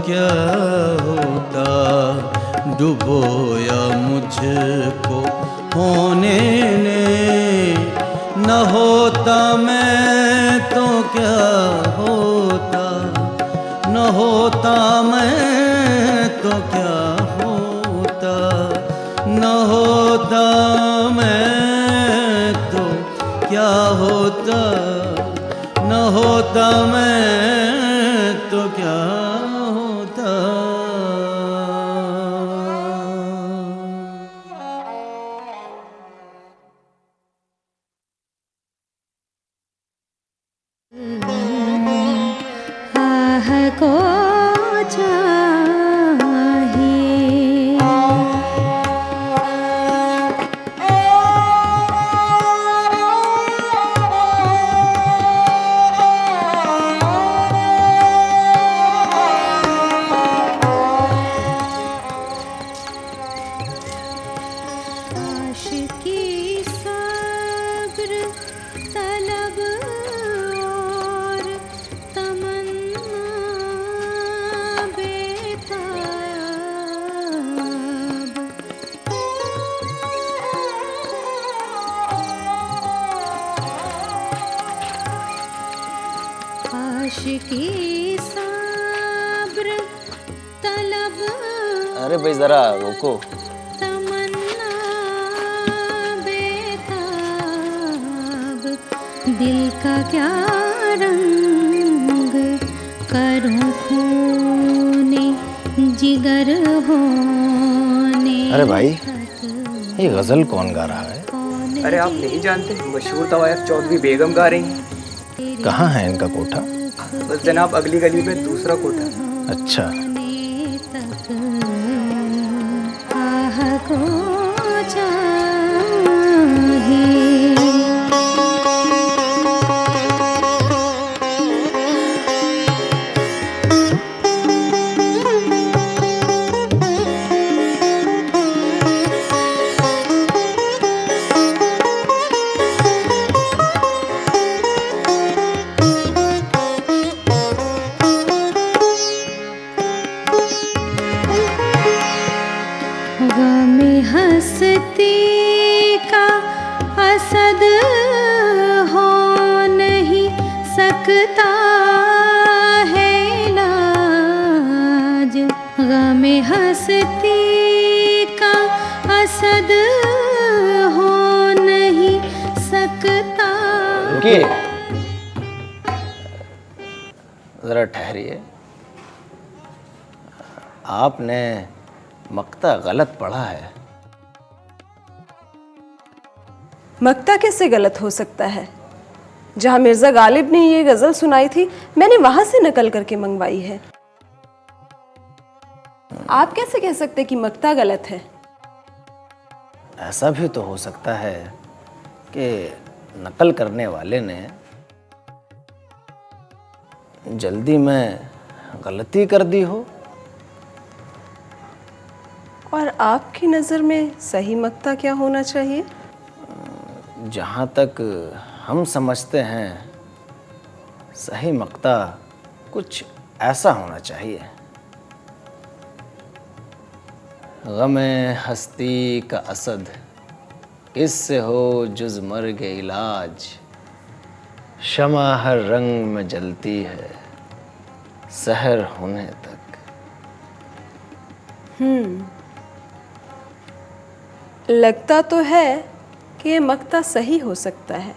क्या होता, डुबोया मुझको होने ने। न होता मैं तो क्या होता, न होता मैं तो क्या होता, न होता मैं तो क्या होता, न होता मैं तो क्या होता। आह को आशिकी सब्र तलब। अरे भाई जरा रोको। तमन्ना बेताब, दिल का क्या रंग करूं खूने जिगर होने। अरे भाई ये गजल कौन गा रहा है? अरे आप नहीं जानते, मशहूर तवायफ चौधरी बेगम गा रही हैं। कहाँ है इनका कोठा? बस जनाब अगली गली में दूसरा कोठा। अच्छा। आह को गमे हंसती का असद हो नहीं सकता है इलाज। गमे हंसती का असद हो नहीं सकता। रुकिए, जरा ठहरिए। आपने मक्ता गलत पढ़ा है। मक्ता कैसे गलत हो सकता है? जहां मिर्जा गालिब ने ये गजल सुनाई थी, मैंने वहां से नकल करके मंगवाई है। आप कैसे कह सकते कि मक्ता गलत है? ऐसा भी तो हो सकता है कि नकल करने वाले ने जल्दी में गलती कर दी हो। और आपकी नज़र में सही मक्ता क्या होना चाहिए? जहाँ तक हम समझते हैं, सही मक्ता कुछ ऐसा होना चाहिए। गमे हस्ती का असद किससे हो जुज मर्ग इलाज, शमा हर रंग में जलती है सहर होने तक। लगता तो है कि ये मक्ता सही हो सकता है,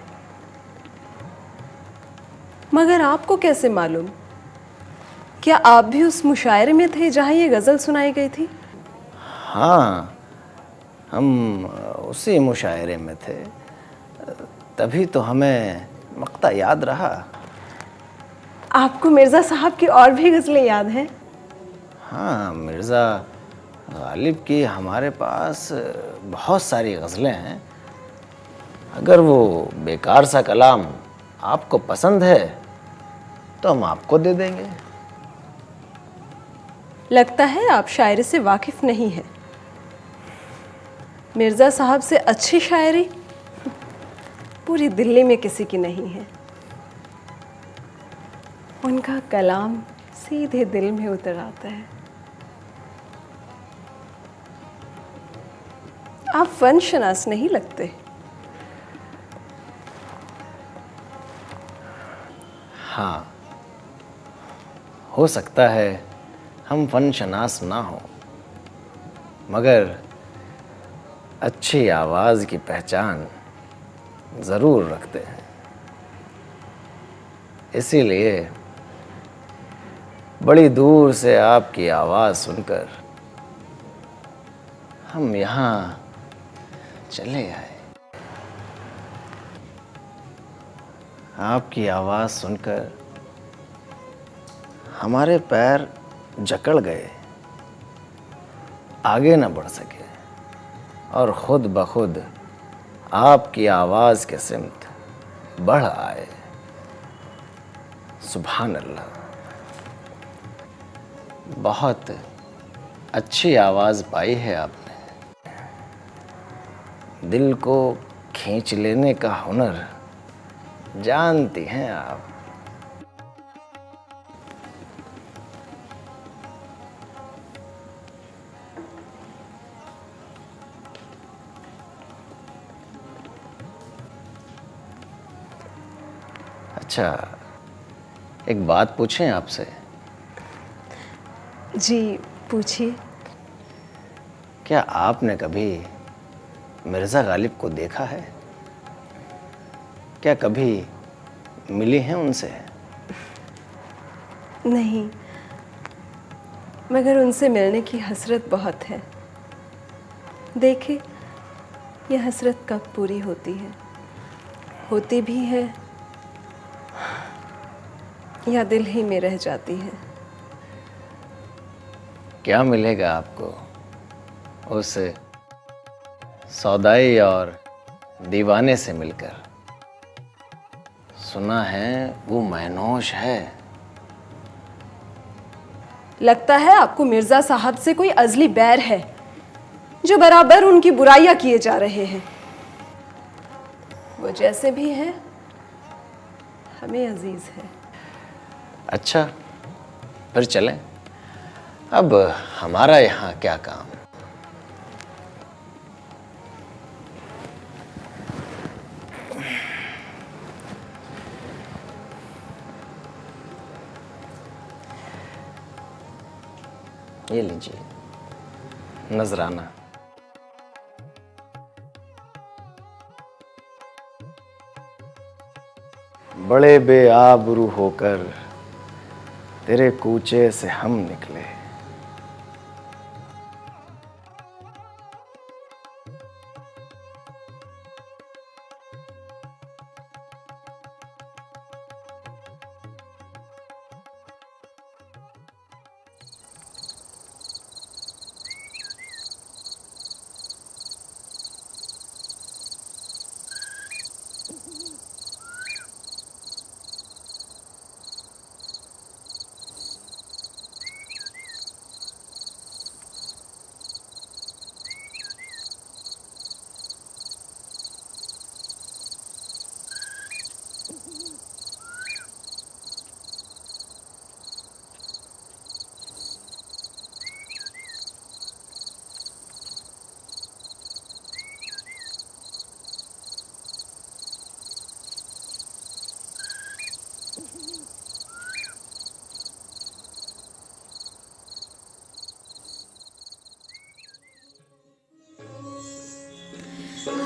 मगर आपको कैसे मालूम? क्या आप भी उस मुशायरे में थे जहां ये गजल सुनाई गई थी? हाँ, हम उसी मुशायरे में थे, तभी तो हमें मक्ता याद रहा। आपको मिर्जा साहब की और भी गजलें याद हैं? हाँ, मिर्ज़ा गालिब की हमारे पास बहुत सारी गज़लें हैं। अगर वो बेकार सा कलाम आपको पसंद है तो हम आपको दे देंगे। लगता है आप शायरी से वाकिफ नहीं हैं। मिर्ज़ा साहब से अच्छी शायरी पूरी दिल्ली में किसी की नहीं है। उनका कलाम सीधे दिल में उतर आता है। आप फनशनास नहीं लगते। हाँ, हो सकता है हम फनशनास ना हो, मगर अच्छी आवाज़ की पहचान ज़रूर रखते हैं। इसीलिए बड़ी दूर से आपकी आवाज़ सुनकर हम यहाँ चले आए। आपकी आवाज़ सुनकर हमारे पैर जकड़ गए, आगे न बढ़ सके और खुद ब खुद आपकी आवाज़ के सिमत बढ़ आए। सुभान अल्लाह, बहुत अच्छी आवाज़ पाई है आपने। दिल को खींच लेने का हुनर जानती हैं आप। अच्छा, एक बात पूछें आपसे? जी पूछिए। क्या आपने कभी मिर्ज़ा गालिब को देखा है? क्या कभी मिली हैं उनसे? नहीं, मगर उनसे मिलने की हसरत बहुत है। देखिए, यह हसरत कब पूरी होती है, होती भी है या दिल ही में रह जाती है। क्या मिलेगा आपको उस सौदाई और दीवाने से मिलकर? सुना है वो मैनोश है। लगता है आपको मिर्जा साहब से कोई अजली बैर है, जो बराबर उनकी बुराइयां किए जा रहे हैं। वो जैसे भी हैं, हमें अजीज है। अच्छा, फिर चलें। अब हमारा यहाँ क्या काम? ये लीजिए नजराना। बड़े बेआबरू होकर तेरे कूचे से हम निकले,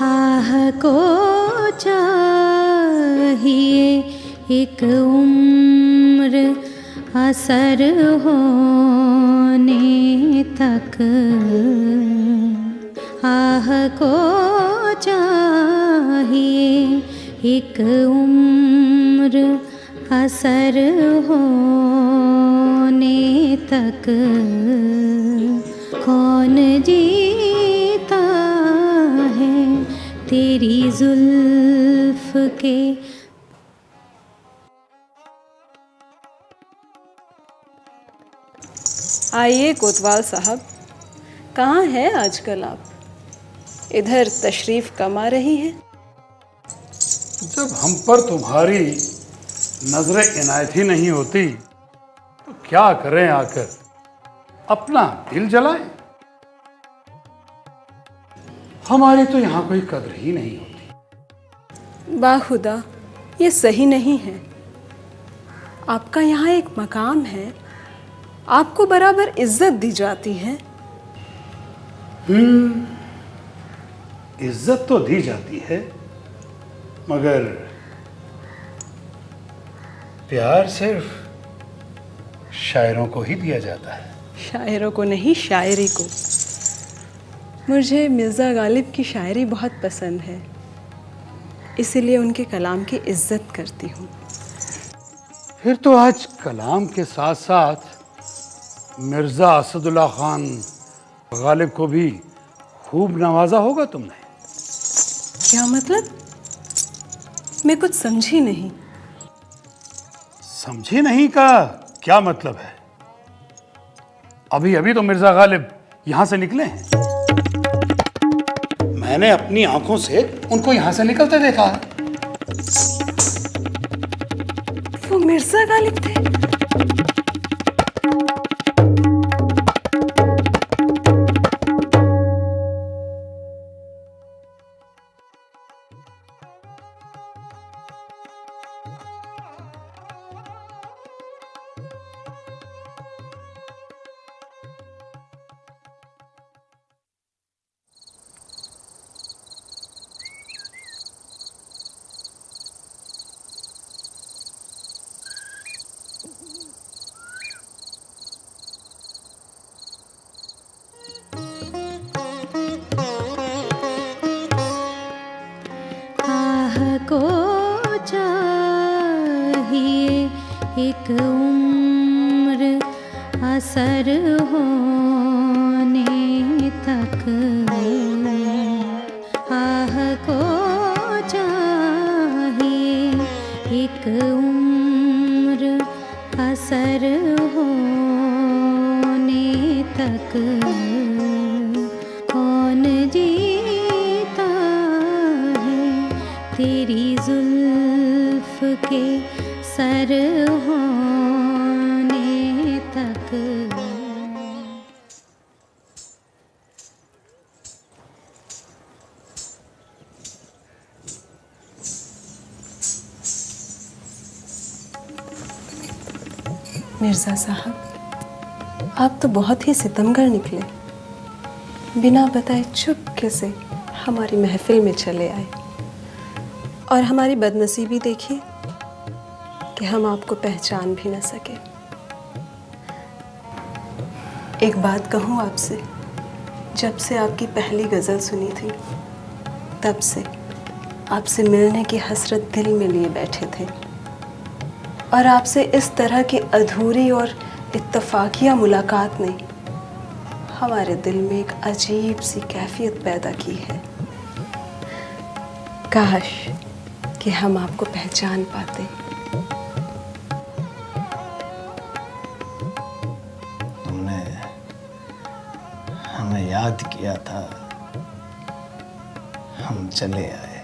आह को चाहिए एक उम्र असर होने तक, आह को चाहिए एक उम्र असर होने तक। कौन जीता है तेरी जुल्फ के। आइए कोतवाल साहब, कहाँ हैं आजकल आप? इधर तशरीफ कमा रही हैं। जब हम पर तुम्हारी नजर इनायत ही नहीं होती तो क्या करें आकर, अपना दिल जलाएं। हमारी तो यहाँ कोई कदर ही नहीं होती। बाखुदा, ये सही नहीं है। आपका यहाँ एक मकाम है, आपको बराबर इज्जत दी जाती है। इज्जत तो दी जाती है, मगर प्यार सिर्फ शायरों को ही दिया जाता है। शायरों को नहीं, शायरी को। मुझे मिर्ज़ा गालिब की शायरी बहुत पसंद है, इसीलिए उनके कलाम की इज्जत करती हूँ। फिर तो आज कलाम के साथ साथ मिर्ज़ा असदुल्ला खान गालिब को भी खूब नवाजा होगा तुमने। क्या मतलब? मैं कुछ समझी नहीं। समझे नहीं का क्या मतलब है? अभी अभी तो मिर्ज़ा गालिब यहां से निकले हैं। मैंने अपनी आंखों से उनको यहां से निकलते देखा है। वो मिर्ज़ा गालिब थे? आह को चाहिए एक उम्र असर होने तक। आह को चाहिए एक उम्र असर होने तक। कौन जीता है तेरी जुल्फ के सर होने तक। मिर्ज़ा साहब, आप तो बहुत ही सितमगर निकले। बिना बताए चुपके से हमारी महफिल में चले आए, और हमारी बदनसीबी देखिए कि हम आपको पहचान भी न सके। एक बात कहूँ आपसे, जब से आपकी पहली गज़ल सुनी थी तब से आपसे मिलने की हसरत दिल में लिए बैठे थे, और आपसे इस तरह की अधूरी और इत्तफाकिया मुलाकात ने हमारे दिल में एक अजीब सी कैफियत पैदा की है। काश कि हम आपको पहचान पाते। तुमने हमें याद किया था, हम चले आए।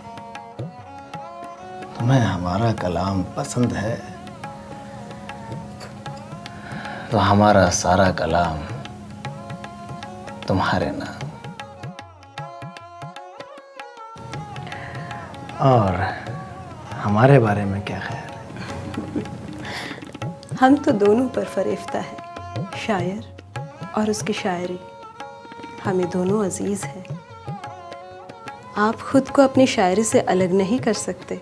तुम्हें हमारा कलाम पसंद है तो हमारा सारा कलाम तुम्हारे नाम। और हमारे बारे में क्या ख्याल है? हम तो दोनों पर फरेफ्ता है, शायर और उसकी शायरी। हमें दोनों अजीज हैं। आप खुद को अपनी शायरी से अलग नहीं कर सकते।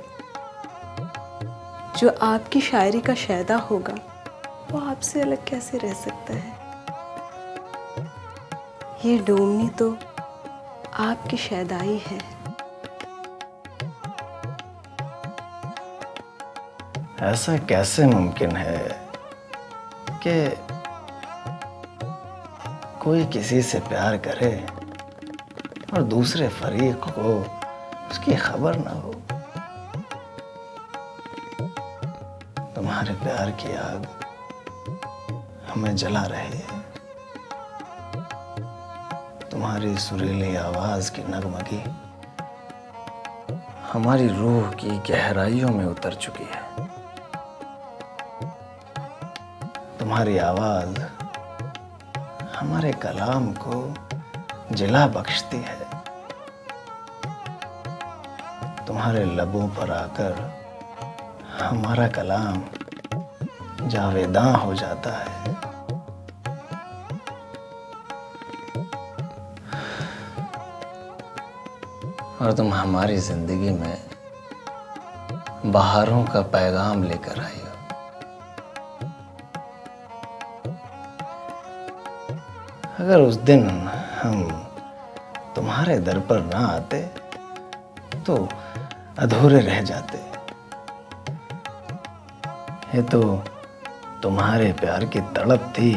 जो आपकी शायरी का शायदा होगा वो आपसे अलग कैसे रह सकता है? ये डोमनी तो आपकी शायदाई है। ऐसा कैसे मुमकिन है कि कोई किसी से प्यार करे और दूसरे फरीक को उसकी खबर ना हो? तुम्हारे प्यार की आग हमें जला रही है। तुम्हारी सुरीली आवाज की नगमगी हमारी रूह की गहराइयों में उतर चुकी है। तुम तुम्हारी आवाज हमारे कलाम को जिला बख्शती है। तुम्हारे लबों पर आकर हमारा कलाम जावेदां हो जाता है। और तुम हमारी जिंदगी में बहारों का पैगाम लेकर आई हो। अगर उस दिन हम तुम्हारे दर पर ना आते तो अधूरे रह जाते। ये तो तुम्हारे प्यार की तड़प थी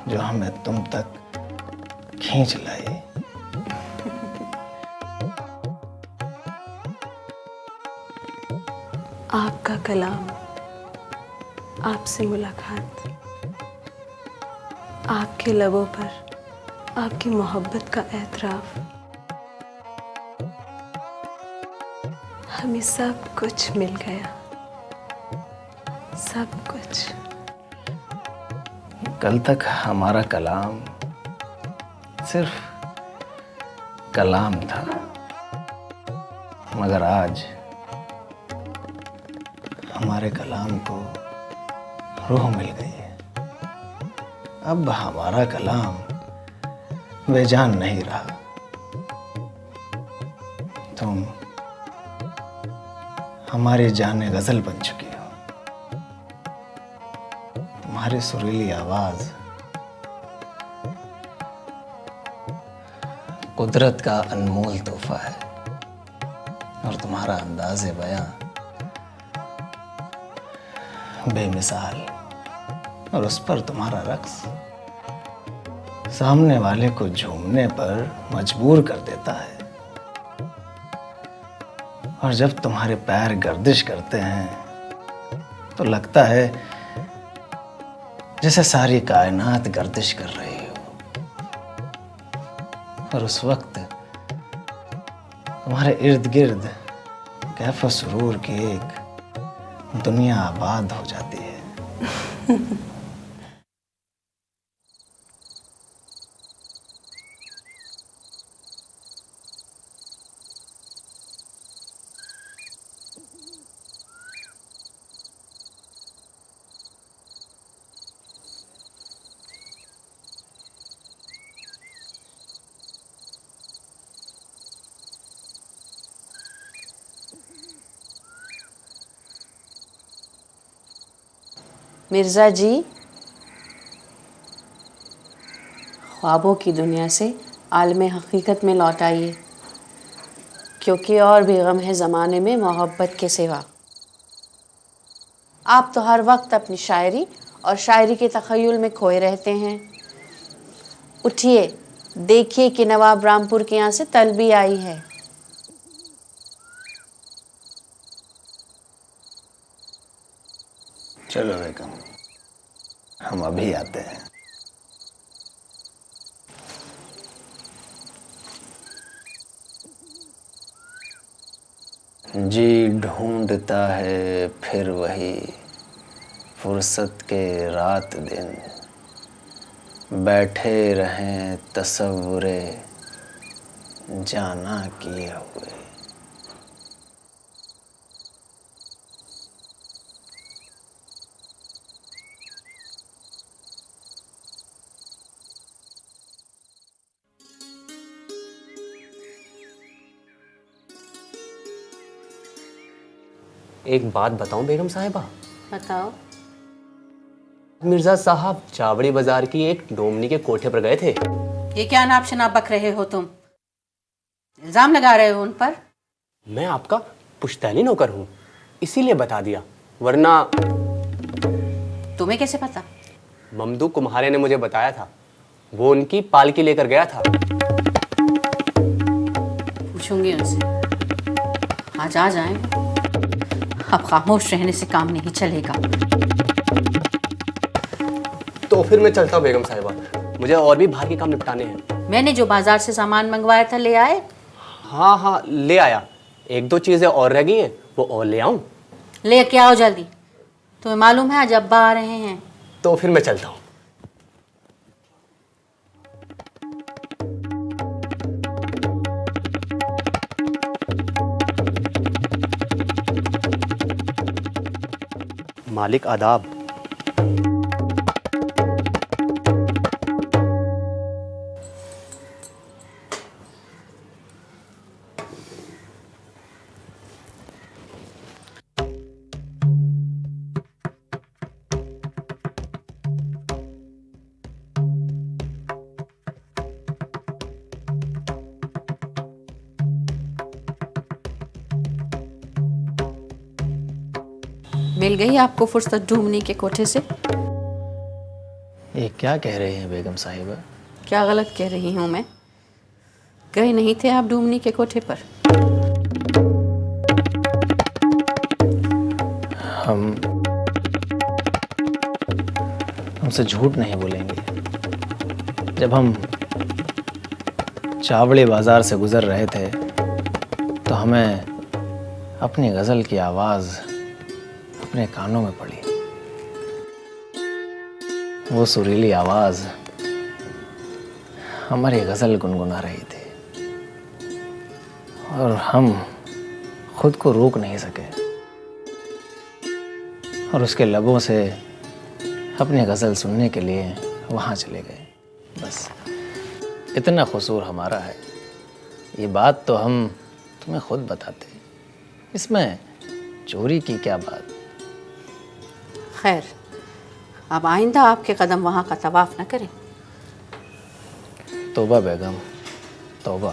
जो हमें तुम तक खींच लाई। आपका कलाम, आपसे मुलाकात, आपके लबों पर आपकी मोहब्बत का एतराफ़, हमें सब कुछ मिल गया, सब कुछ। कल तक हमारा कलाम सिर्फ कलाम था, मगर आज हमारे कलाम को रूह मिल गई है। अब हमारा कलाम बेजान नहीं रहा। तुम हमारी जाने गजल बन चुकी हो। तुम्हारी सुरीली आवाज कुदरत का अनमोल तोहफा है और तुम्हारा अंदाज़े बयां बेमिसाल, और उस पर तुम्हारा रक्स सामने वाले को झूमने पर मजबूर कर देता है। और जब तुम्हारे पैर गर्दिश करते हैं तो लगता है जैसे सारी कायनात गर्दिश कर रही हो। और उस वक्त तुम्हारे इर्द गिर्द कैफ व सुरूर की एक दुनिया आबाद हो जाती है। मिर्ज़ा जी, ख्वाबों की दुनिया से आलमे हकीकत में लौट आइए, क्योंकि और भी गम है ज़माने में मोहब्बत के सिवा। आप तो हर वक्त अपनी शायरी और शायरी के तख़य्युल में खोए रहते हैं। उठिए, देखिए कि नवाब रामपुर के यहाँ से तलबी आई है। चलो बेगम, हम अभी आते हैं। जी ढूंढता है फिर वही फुर्सत के रात दिन, बैठे रहें तसव्वुरे जाना किए हुए। एक बात बताऊं बेगम साहिबा? बताओ। मिर्जा साहब चावड़ी बाजार की एक डोमनी के कोठे पर गए थे। ये क्या नाप शनाप बक रहे हो तुम? इल्जाम लगा रहे हो उन पर? मैं आपका पुश्तैनी नौकर हूँ, इसीलिए बता दिया, वरना। तुम्हें कैसे पता? ममदू कुम्हारे ने मुझे बताया था, वो उनकी पालकी लेकर गया था। पूछूंगी उनसे, आज आ जाएं। अब खामोश रहने से काम नहीं चलेगा। तो फिर मैं चलता हूँ बेगम साहिबा, मुझे और भी बाहर के काम निपटाने हैं। मैंने जो बाजार से सामान मंगवाया था ले आए? हाँ हाँ ले आया, एक दो चीज़ें और रह गई हैं, वो और ले आऊँ? ले क्या आओ जल्दी। तुम्हें मालूम है आज अब्बा आ रहे हैं, तो फिर मैं चलता हूँ। मालिक आदाब। मिल गई आपको फुर्सत ढूंढने के कोठे से? ये क्या कह रहे हैं बेगम साहिबा? क्या गलत कह रही हूँ मैं? गए नहीं थे आप ढूंढने के कोठे पर? हमसे झूठ नहीं बोलेंगे। जब हम चावड़े बाजार से गुजर रहे थे तो हमें अपनी गज़ल की आवाज़ अपने कानों में पड़ी। वो सुरीली आवाज़ हमारी गज़ल गुनगुना रही थी और हम खुद को रोक नहीं सके और उसके लबों से अपनी गज़ल सुनने के लिए वहाँ चले गए। बस इतना कसूर हमारा है। ये बात तो हम तुम्हें खुद बताते, इसमें चोरी की क्या बात। खैर, अब आइंदा आपके कदम वहाँ का तवाफ न करें। तौबा बेगम, तौबा।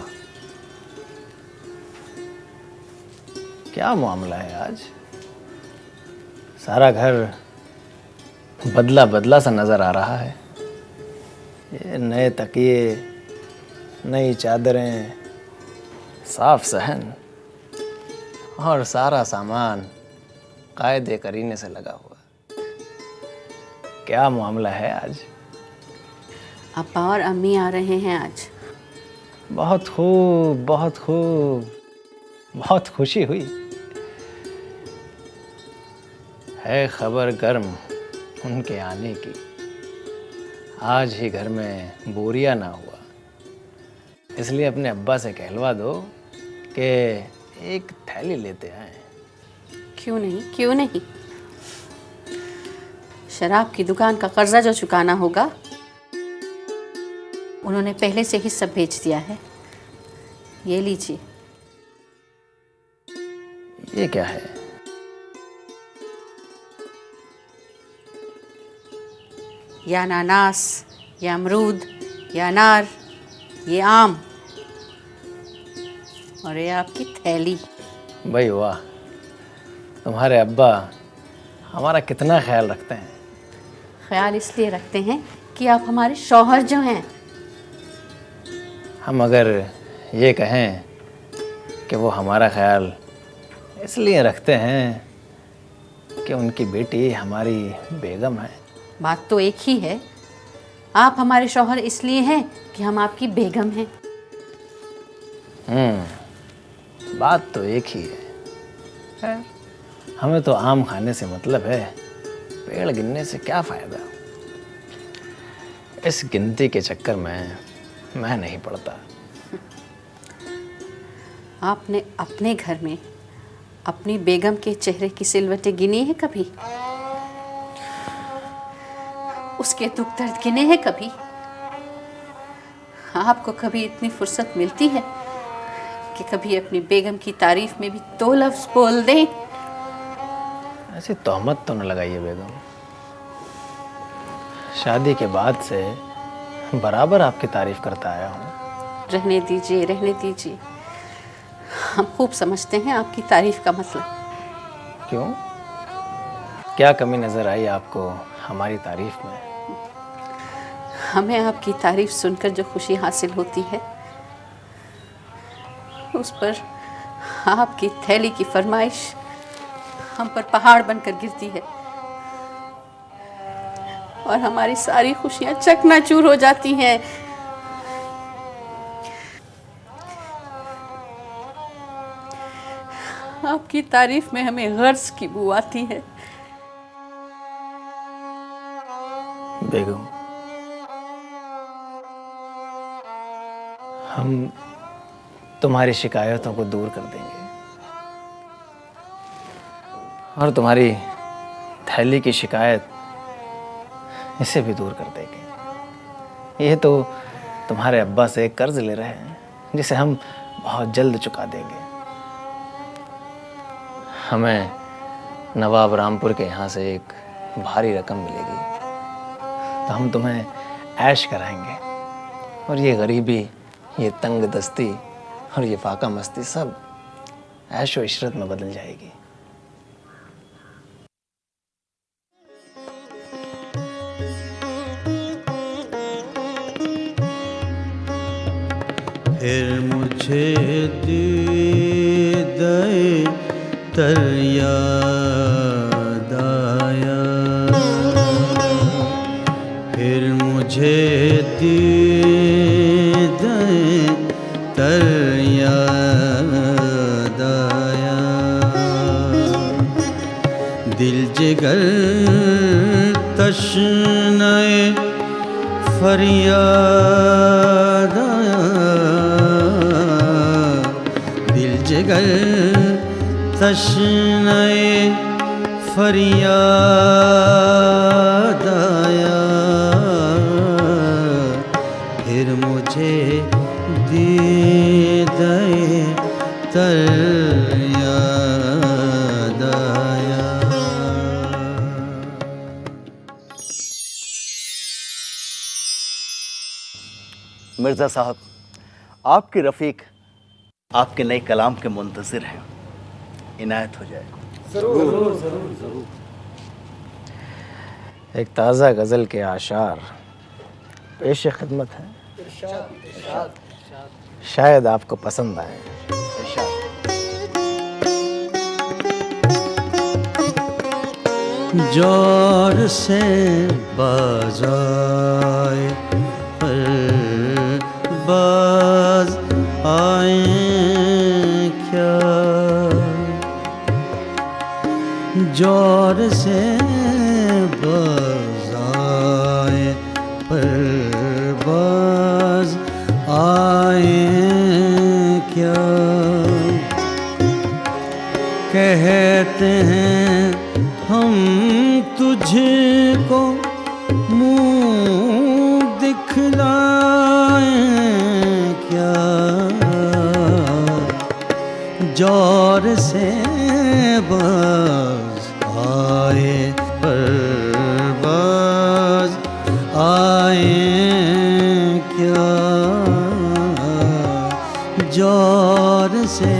क्या मामला है आज? सारा घर बदला बदला सा नज़र आ रहा है। ये नए तकिए, नई चादरें, साफ सहन और सारा सामान कायदे करीने से लगा हुआ। क्या मामला है आज? अब्बा और अम्मी आ रहे हैं आज। बहुत खूब, बहुत खूब, बहुत खुशी हुई है। खबर गर्म उनके आने की। आज ही घर में बोरिया ना हुआ, इसलिए अपने अब्बा से कहलवा दो कि एक थैली लेते आए। क्यों नहीं, क्यों नहीं। शराब की दुकान का कर्जा जो चुकाना होगा उन्होंने पहले से ही सब बेच दिया है। ये लीजिए। ये क्या है? या अनानास, या अमरूद, या अनार, ये आम और ये आपकी थैली। भाई वाह, तुम्हारे अब्बा हमारा कितना ख्याल रखते हैं। ख्याल इसलिए रखते हैं कि आप हमारे शौहर जो हैं। हम अगर ये कहें कि वो हमारा ख्याल इसलिए रखते हैं कि उनकी बेटी हमारी बेगम है। बात तो एक ही है। आप हमारे शौहर इसलिए हैं कि हम आपकी बेगम हैं। बात तो एक ही है। हमें तो आम खाने से मतलब है, पेड़ गिनने से क्या फ़ायदा। इस गिनती के चक्कर में मैं नहीं पड़ता। आपने अपने घर में अपनी बेगम के चेहरे की सिलवटें गिनी है कभी? उसके दुख दर्द गिने हैं कभी? आपको कभी इतनी फुर्सत मिलती है कि कभी अपनी बेगम की तारीफ में भी 2 लफ्ज़ बोल दें? ऐसी तोहमत तो न लगाइए बेगम। शादी के बाद से बराबर आपकी तारीफ करता आया हूँ। रहने दीजिए, रहने दीजिए। हम खूब समझते हैं आपकी तारीफ का मतलब। क्यों? क्या कमी नज़र आई आपको हमारी तारीफ में? हमें आपकी तारीफ सुनकर जो खुशी हासिल होती है उस पर आपकी थैली की फरमाइश हम पर पहाड़ बनकर गिरती है और हमारी सारी खुशियां चकनाचूर हो जाती हैं। आपकी तारीफ में हमें गर्ज की बू आती है। बेगम, हम तुम्हारी शिकायतों को दूर कर देंगे और तुम्हारी थैली की शिकायत इसे भी दूर कर देंगे। ये तो तुम्हारे अब्बा से एक कर्ज ले रहे हैं जिसे हम बहुत जल्द चुका देंगे। हमें नवाब रामपुर के यहाँ से एक भारी रकम मिलेगी तो हम तुम्हें ऐश कराएंगे और ये गरीबी, ये तंग दस्ती और ये फाका मस्ती सब ऐश व इशरत में बदल जाएगी। फिर मुझे दीदाए तर याद आया, फिर मुझे दीदाए तर याद आया। दिल जिगर तशनाए फरियाद आया, दिल जिगर तशनाए फरियाद आया। फिर मुझे दीदाए तर याद आया। मिर्ज़ा साहब, आपके रफ़ीक आपके नए कलाम के मुंतज़िर हैं, इनायत हो जाए। ज़रूर। एक ताज़ा गज़ल के आशार पेश खिदमत है, शायद आपको पसंद आए। जोर से बाज़ाए पर बाज आए क्या, जोर से बाज़ाए पर बाज आए क्या। कहते हैं हम तुझको मुँह दिखलाएं क्या, जोर से बाज आए पर बाज आए क्या, जोर से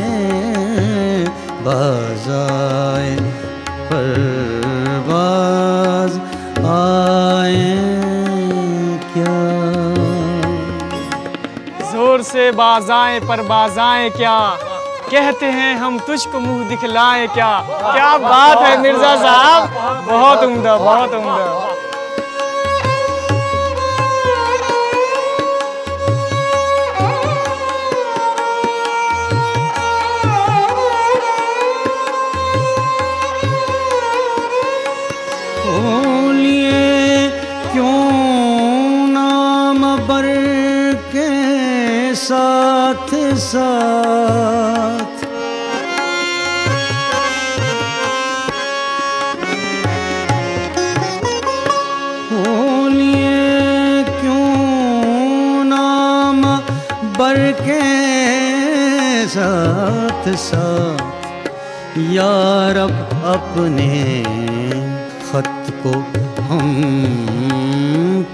बाज आए पर बाज आए क्या। जोर से बाजाएं पर बाजाएं क्या, कहते हैं हम तुझको मुंह दिखलाएं क्या। क्या बात है मिर्जा साहब, बहुत उम्दा, बहुत उम्दा। साथ साथ होलिए क्यों नाम बर के साथ साथ, यार अपने खत को हम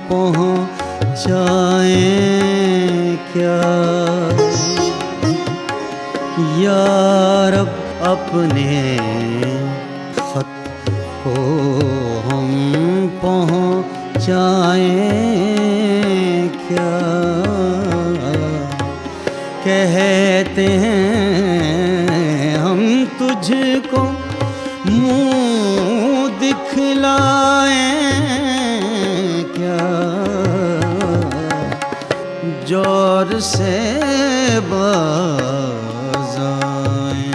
पहुँचाएं क्या, यार अपने खत को हम पहुँचाएं क्या। कहते हैं हम तुझको मुँह दिखलाएं क्या, जोर से बाज आए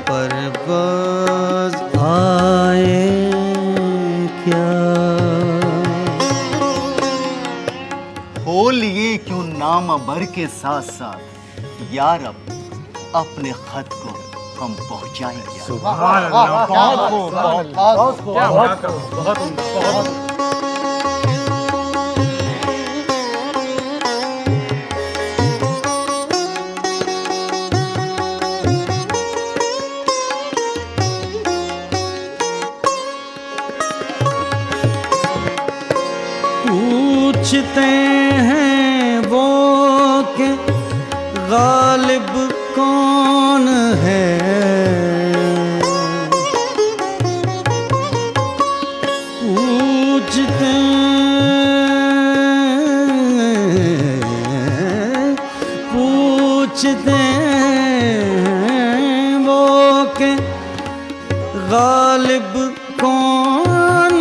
पर बाज आए क्या। नाम बर के साथ साथ यार अपने खत को हम पहुंचाएंगे। पूछते हैं वो कि गालिब कौन है, पूछते हैं वो कि गालिब कौन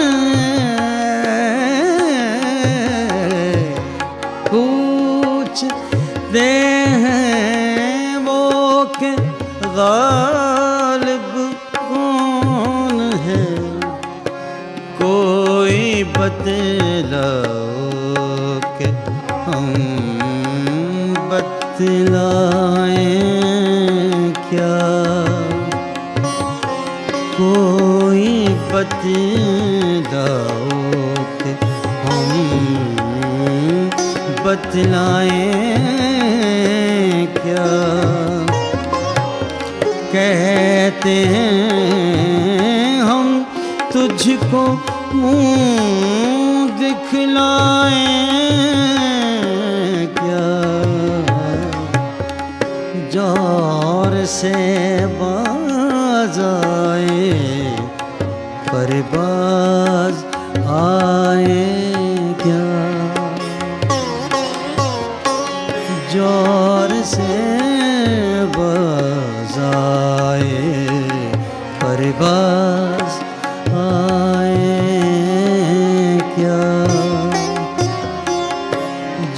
पूछते हैं वो कि गालिब कौन है, कोई बतलाओ कि हम बतलाएं क्या, कोई बतलाओ कि हम बतलाएं क्या। कहते हैं हम तुझको मुंह दिखलाएं क्या, जोर से बाज आए पर बाज आए क्या, जोर से बाज आए पर बाज आए क्या,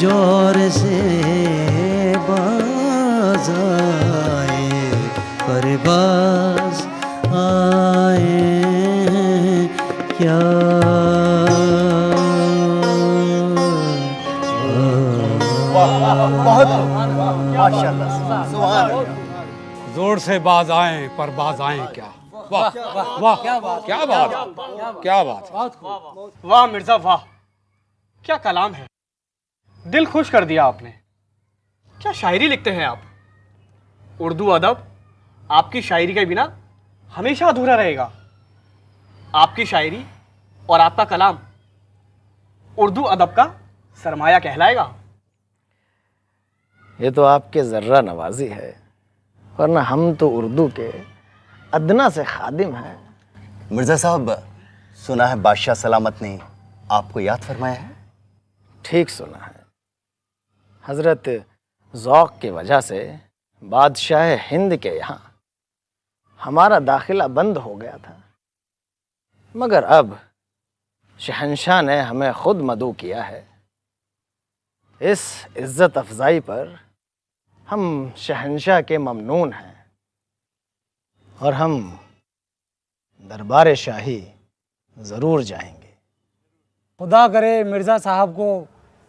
जोर से बाज आए पर बाज आए क्या। बहुत माशाल्लाह, सुभान अल्लाह। जोर से बाज आए पर बाज आए क्या। वाह वाह, क्या बात, क्या बात, क्या बात। वाह मिर्जा वाह, क्या कलाम है, दिल खुश कर दिया आपने। क्या शायरी लिखते हैं आप। उर्दू अदब आपकी शायरी के बिना हमेशा अधूरा रहेगा। आपकी शायरी और आपका कलाम उर्दू अदब का सरमाया कहलाएगा। ये तो आपके ज़र्रा नवाजी है, वरना हम तो उर्दू के अदना से खादिम हैं। मिर्ज़ा साहब, सुना है बादशाह सलामत ने आपको याद फरमाया है। ठीक सुना है। हज़रत ज़ौक़ की वजह से बादशाह हिंद के यहाँ हमारा दाखिला बंद हो गया था, मगर अब शहंशाह ने हमें खुद मदऊ किया है। इस इज़्ज़त अफ़ज़ाई पर हम शहंशाह के ममनून हैं और हम दरबार शाही ज़रूर जाएंगे। खुदा करे मिर्जा साहब को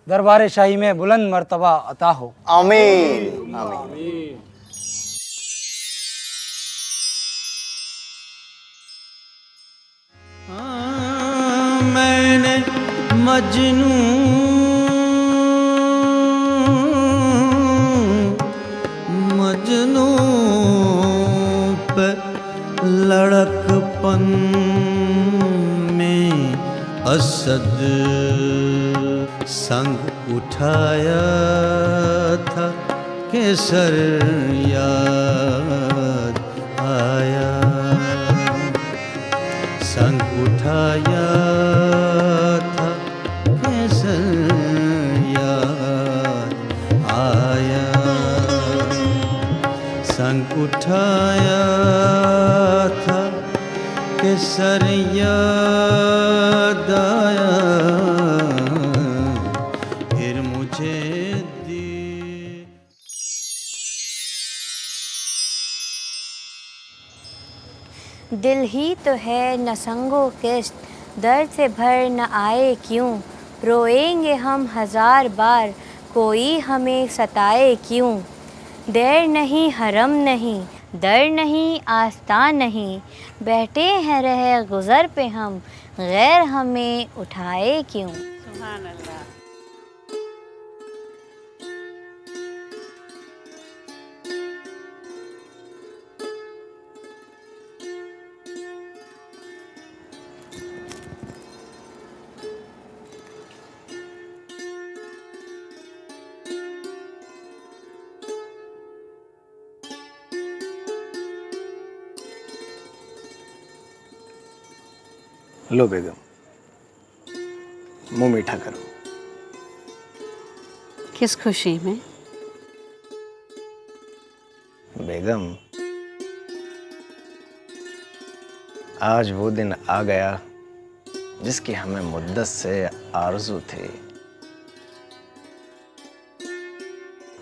दरबार शाही में बुलंद मर्तबा अता हो। आमीन आमीन। मैंने मजनू मजनू पे लड़कपन में असद संग उठाया था, केसर याद आया, संग उठाया था, केसर याद आया, संग उठाया था, केसर याद आया, फिर मुझे दी। दिल ही तो है न संगो किस्त, दर्द से भर न आए क्यों, रोएंगे हम 1000 बार, कोई हमें सताए क्यों। देर नहीं हरम नहीं, दर नहीं आस्था नहीं, बैठे हैं रहे गुज़र पे हम, गैर हमें उठाए क्यों। सुभान अल्लाह। लो बेगम, मुंह मीठा करो। किस खुशी में? बेगम, आज वो दिन आ गया जिसकी हमें मुद्दत से आरज़ू थी,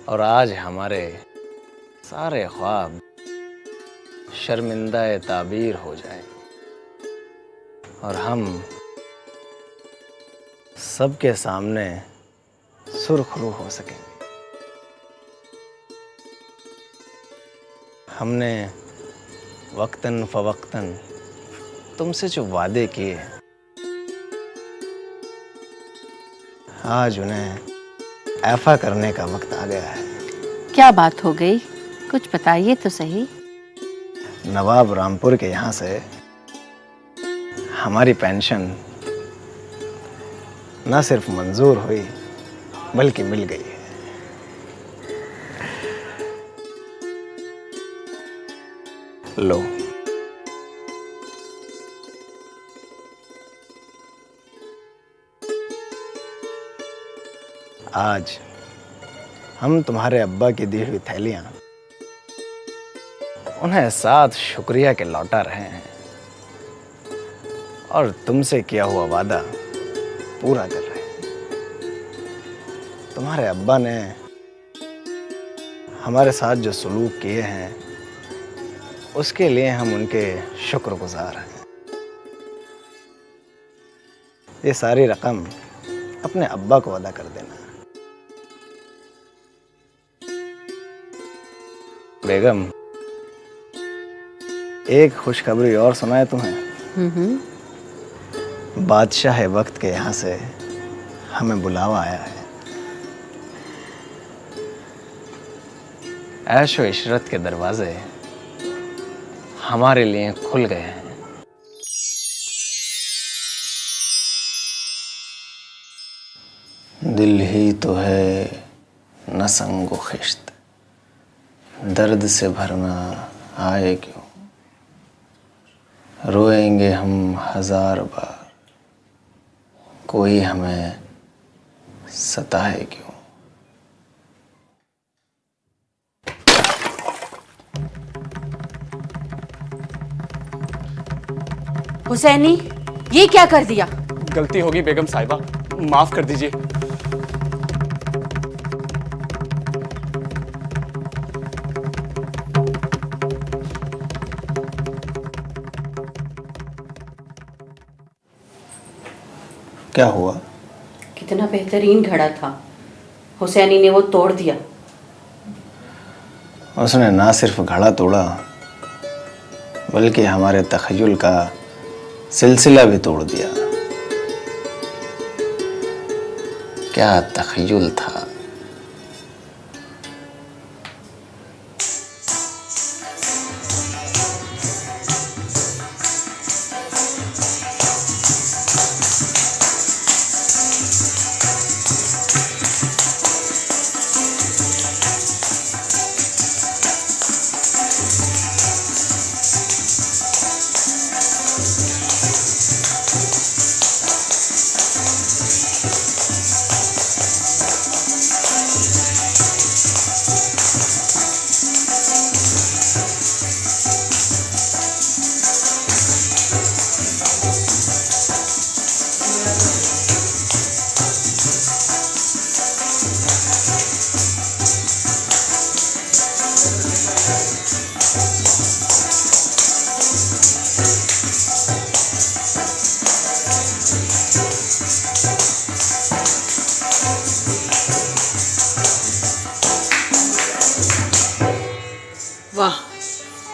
और आज हमारे सारे ख्वाब शर्मिंदा ताबीर हो जाए और हम सबके सामने सुरखरू हो सकेंगे। हमने वक्तन फवक्तन तुमसे जो वादे किए, आज उन्हें ऐफा करने का वक्त आ गया है। क्या बात हो गई, कुछ बताइए तो सही। नवाब रामपुर के यहाँ से हमारी पेंशन न सिर्फ मंजूर हुई बल्कि मिल गई है। लो, आज हम तुम्हारे अब्बा की दी हुई थैलियां उन्हें साथ शुक्रिया के लौटा रहे हैं और तुमसे किया हुआ वादा पूरा कर रहे हैं। तुम्हारे अब्बा ने हमारे साथ जो सलूक किए हैं उसके लिए हम उनके शुक्रगुजार हैं। ये सारी रकम अपने अब्बा को अदा कर देना। बेगम, एक खुशखबरी और सुनाए तुम्हें। बादशाह वक्त के यहाँ से हमें बुलावा आया है। ऐशो इशरत के दरवाजे हमारे लिए खुल गए हैं। दिल ही तो है न संगो खिश्त, दर्द से भरना आए क्यों। रोएंगे हम 1000 बार, कोई हमें सताए क्यों। हुसैनी, ये क्या कर दिया? गलती होगी बेगम साहिबा, माफ कर दीजिए। क्या हुआ? कितना बेहतरीन घड़ा था, हुसैनी ने वो तोड़ दिया। उसने ना सिर्फ घड़ा तोड़ा बल्कि हमारे तखय्युल का सिलसिला भी तोड़ दिया। क्या तखय्युल था।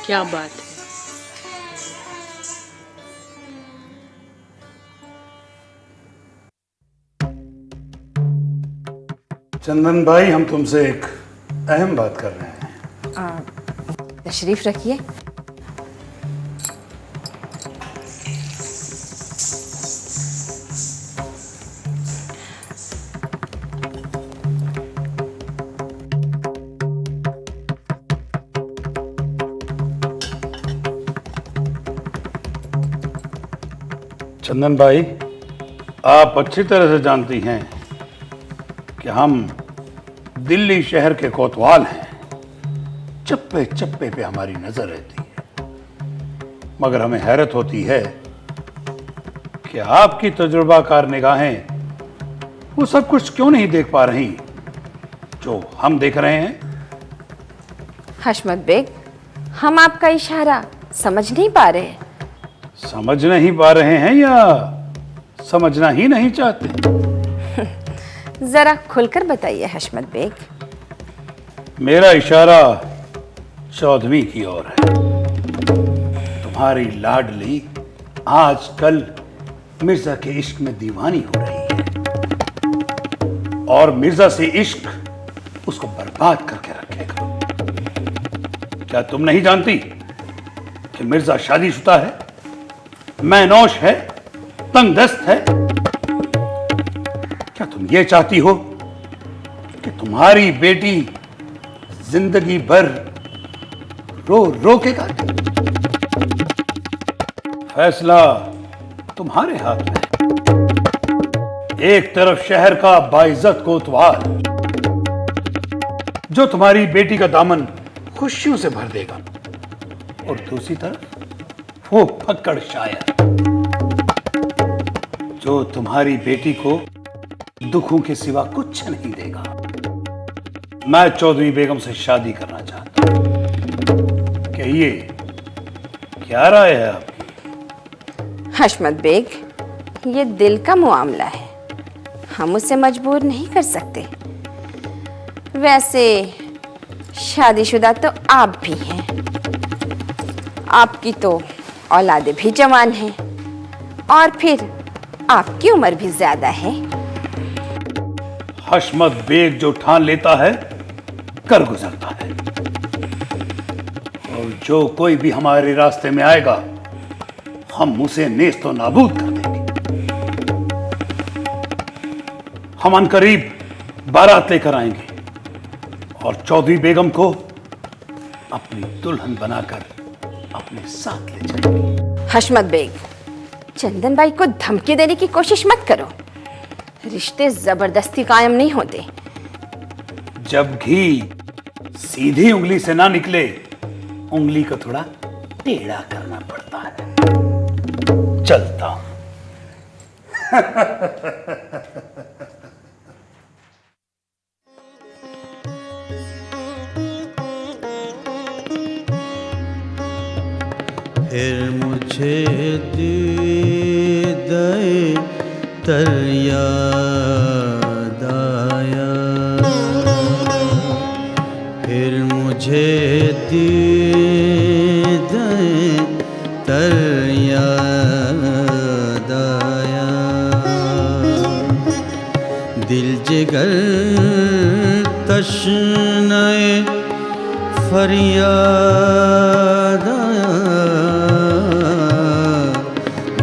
क्या बात है। चंदन भाई, हम तुमसे एक अहम बात कर रहे हैं। तशरीफ रखिए। चंदन भाई, आप अच्छी तरह से जानती हैं कि हम दिल्ली शहर के कोतवाल हैं। चप्पे चप्पे पे हमारी नजर रहती है, मगर हमें हैरत होती है कि आपकी तजुर्बाकार निगाहें वो सब कुछ क्यों नहीं देख पा रही जो हम देख रहे हैं। हशमत बेग, हम आपका इशारा समझ नहीं पा रहे। समझ नहीं पा रहे हैं या समझना ही नहीं चाहते? जरा खुलकर बताइए हशमत बेग। मेरा इशारा चौधरी की ओर है। तुम्हारी लाडली आजकल मिर्जा के इश्क में दीवानी हो रही है और मिर्जा से इश्क उसको बर्बाद करके रखेगा। क्या तुम नहीं जानती कि मिर्जा शादीशुदा है, मैनौश है, तंगदस्त है? क्या तुम ये चाहती हो कि तुम्हारी बेटी जिंदगी भर रो रो के काटे? फैसला तुम्हारे हाथ में है। एक तरफ शहर का बाइज्जत कोतवाल जो तुम्हारी बेटी का दामन खुशियों से भर देगा, और दूसरी तरफ वो फक्कड़ शायर जो तुम्हारी बेटी को दुखों के सिवा कुछ नहीं देगा। मैं चौधरी बेगम से शादी करना चाहता हूं। कहिए, क्या राय है आपकी? हशमत बेग, ये दिल का मामला है, हम उसे मजबूर नहीं कर सकते। वैसे शादीशुदा तो आप भी हैं, आपकी तो औलादे भी जवान हैं और फिर आपकी उम्र भी ज्यादा है। हशमत बेग जो ठान लेता है कर गुजरता है, और जो कोई भी हमारे रास्ते में आएगा हम उसे नेस्तो नाबूद कर देंगे। हम अनकरीब बारात लेकर आएंगे और चौधरी बेगम को अपनी दुल्हन बनाकर अपने साथ ले जाएंगे। हशमत बेग, चंदन भाई को धमकी देने की कोशिश मत करो। रिश्ते जबरदस्ती कायम नहीं होते। जब घी सीधी उंगली से ना निकले, उंगली को थोड़ा टेढ़ा करना पड़ता है। चलता हूं। फिर मुझे दीदाए तर याद आया, फिर मुझे दीदाए तर याद आया। दिल जिगर तशनाए फरियाद आया,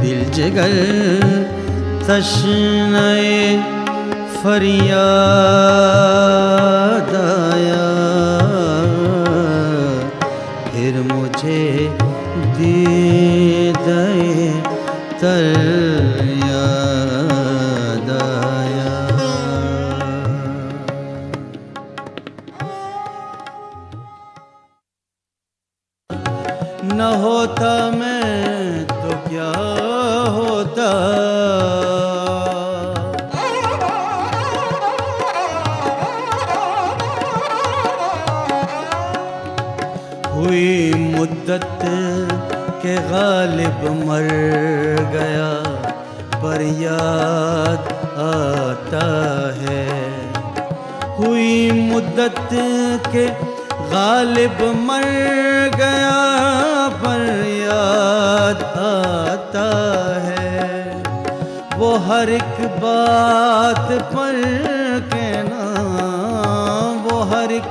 दिल जिगर तशनाए फरियाद आया। फिर मुझे दीदाए तर याद आया। न होता मैं तो क्या होता, हुई मुद्दत के गालिब मर गया, पर याद आता है। हुई मुद्दत के गालिब मर गया पर याद आता है वो हर एक बात पर कहना, वो हर एक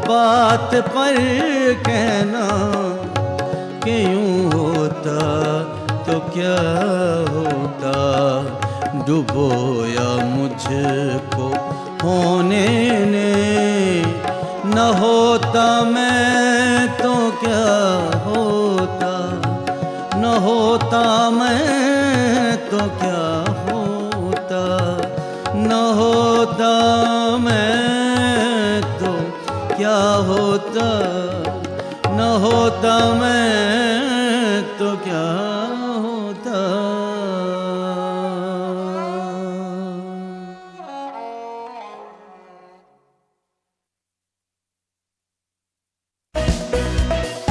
बात पर कहना कि यूं होता तो क्या होता, डुबोया मुझको होने ने, न होता मैं तो क्या होता, न होता मैं तो क्या